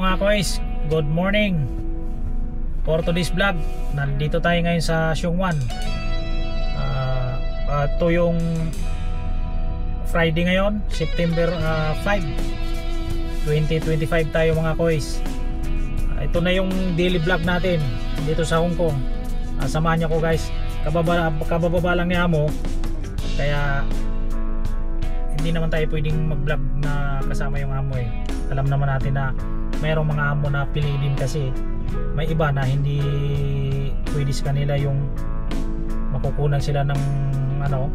Mga kois, good morning. For today's vlog, nandito tayo ngayon sa Siungwan. Ito yung Friday ngayon, September 5, 2025 tayo mga kois. Ito na yung daily vlog natin dito sa Hong Kong. Samahan niyo ko guys. Kabababa lang ni Amo, kaya hindi naman tayo pwedeng mag vlog na kasama yung Amo eh. Alam naman natin na mayroong mga Amo na pili din kasi may iba na hindi pwede sa kanila yung makukunan sila ng ano.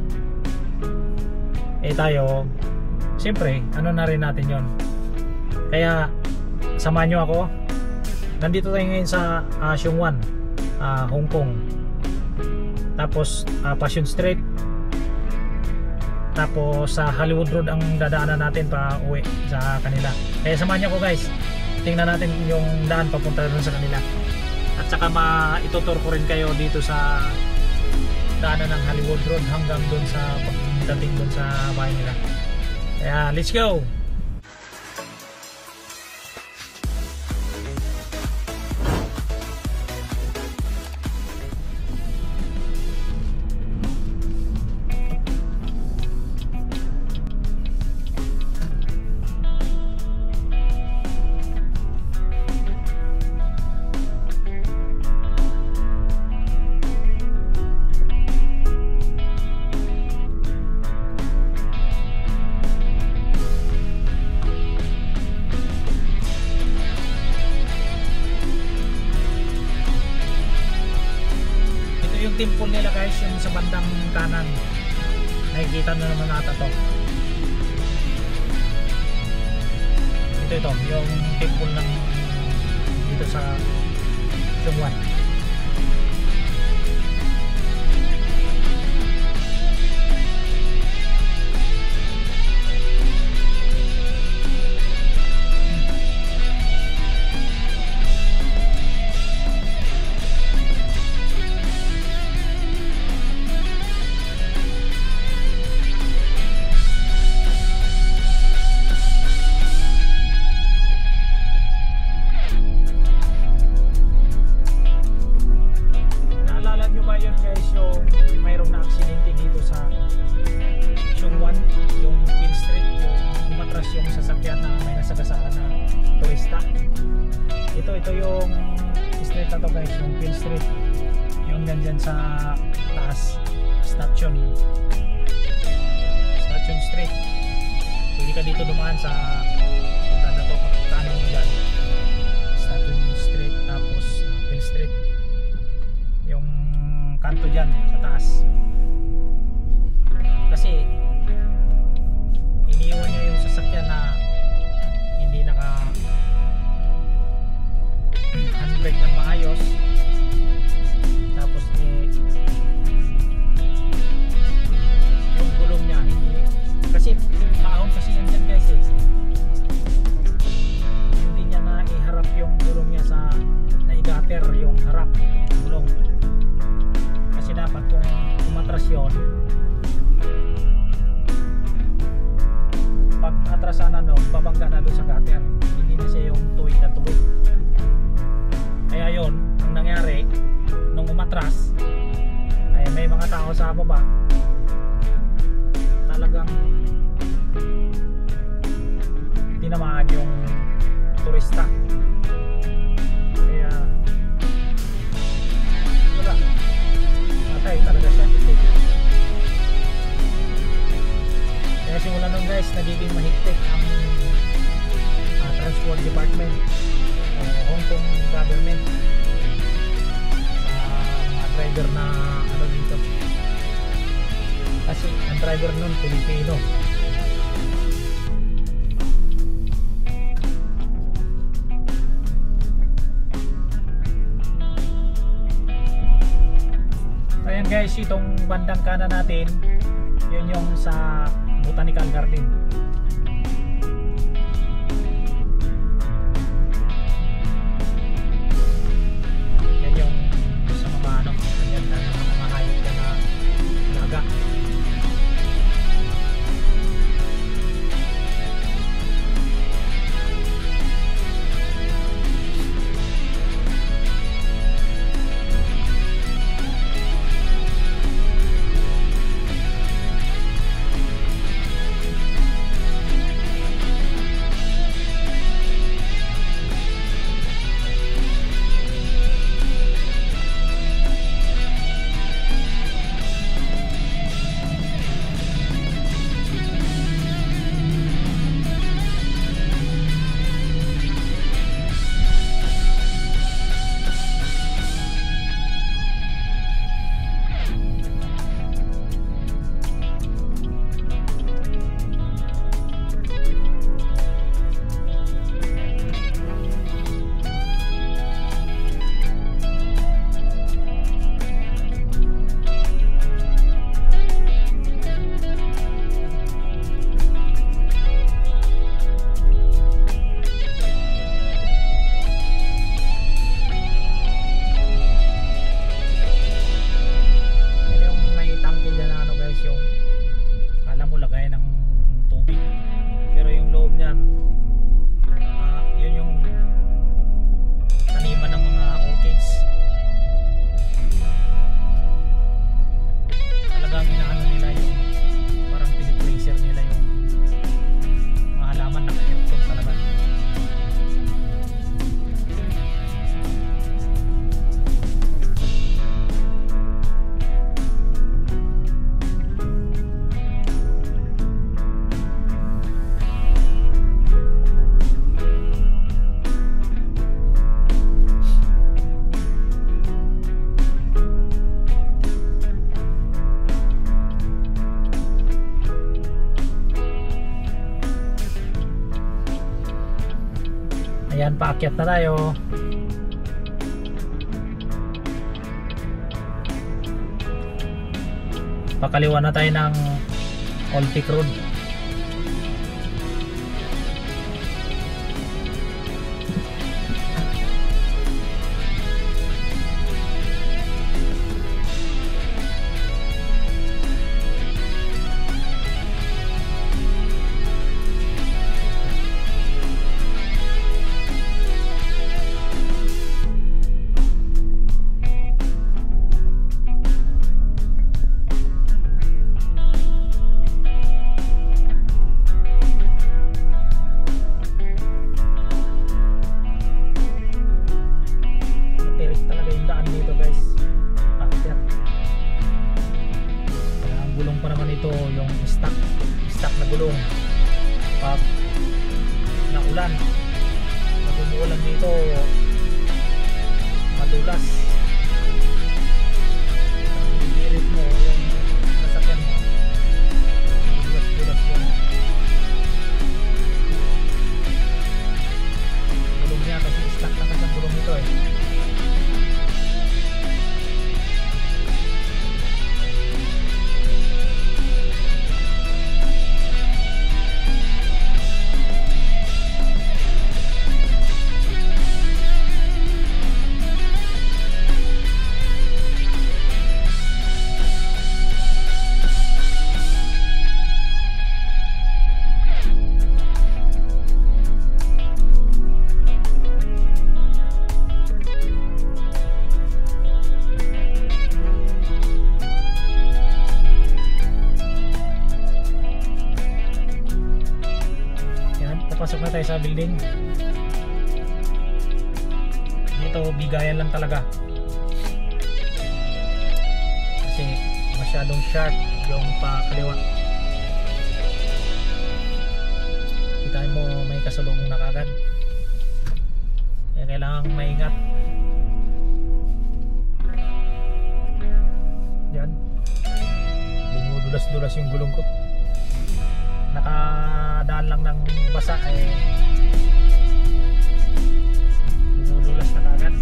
Tayo siyempre ano na rin natin yon. Kaya samahan nyo ako. Nandito tayo ngayon sa Siungwan, Hong Kong. Tapos Passion Street. Tapos sa Hollywood Road ang dadaanan natin pa uwi sa kanila. Kaya samahan niyo ko guys. Tingnan natin yung daan papunta doon sa kanila. At saka itutur ko rin kayo dito sa daanan ng Hollywood Road hanggang doon sa pagdating doon sa bahay nila. Kaya let's go! Temple nila guys, yung sa bandang kanan. Nakikita nyo naman ata to. Ito yung temple ng dito sa Siungwan. Ito yung street na to guys, yung Peel Street, yung nandyan sa taas, Station Street. Pwede ka dito dumaan sa punta na to, kanan mo dyan, Station Street. Tapos Peel Street, yung kanto dyan sa taas. Kasi iniiwan nyo yung sasakyan na hindi naka handbrake ng maayos. Tapos yung gulong niya hindi, kasi maahon kasi yan dyan guys eh. Hindi niya na iharap yung gulong niya sa naigater yung harap gulong. Kasi dapat kung umatras yun, pag atrasan na babangga na doon sa gutter, hindi na siya yung tuwid na tuwid. Kaya yun, ang nangyari nung umatras ay may mga tao sa baba talagang tinamaan yung turista. Kaya wala, matay talaga siya. Kaya simula nun guys, nagiging mahigpit ang transport department, Hong Kong government, mga driver na ano dito. Kasi ang driver nun Pilipino. Ayan guys, itong bandang kanan natin, yun yung sa Botanical Garden. Akyat na tayo. Pakaliwa na tayo ng Old Peak Road. Stock na gulong pag naulan, pag umuulan dito madulas, bibirit mo yung nasakyan mo, dulas yung gulong niya kasi stock na kasi ang gulong nito eh. Pasok na tayo sa building. Dito bigayan lang talaga kasi masyadong sharp yung pakaliwa. Kita mo may kasalubong na kagad, kaya kailangan maingat. Yan, dumudulas-dulas yung gulong ko. Nakadaan lang ng basa eh, dumudulas na kagad.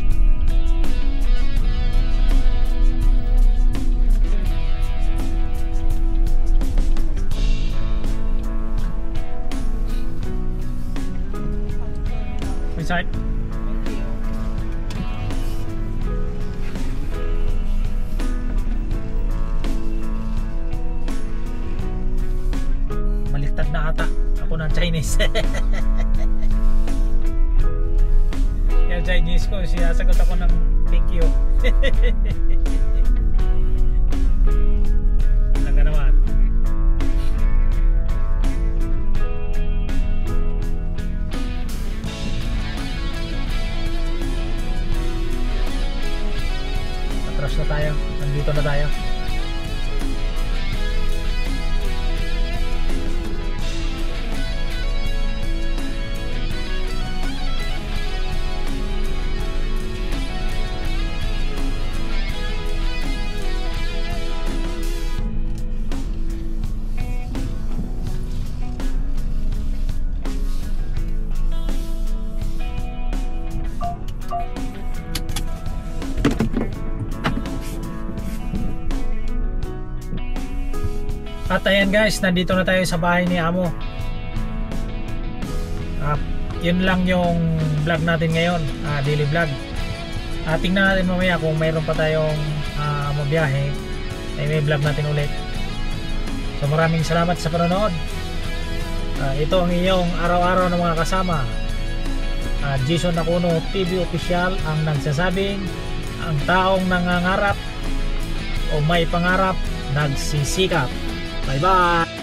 Inside. Baliktad na ata ako ng Chinese. Yung Chinese ko, sinasagot ako ng thank you. Talaga naman. Atras na tayo, nandito na tayo. At ayan guys, nandito na tayo sa bahay ni Amo. Yun lang yung vlog natin ngayon, daily vlog. Tingnan natin mamaya kung mayroon pa tayong mabiyahe, ay may vlog natin ulit. So maraming salamat sa panonood. Ito ang iyong araw-araw ng mga kasama, Jason Nakuno TV Official, ang nagsasabing ang taong nangangarap o may pangarap nagsisikap. Bye bye!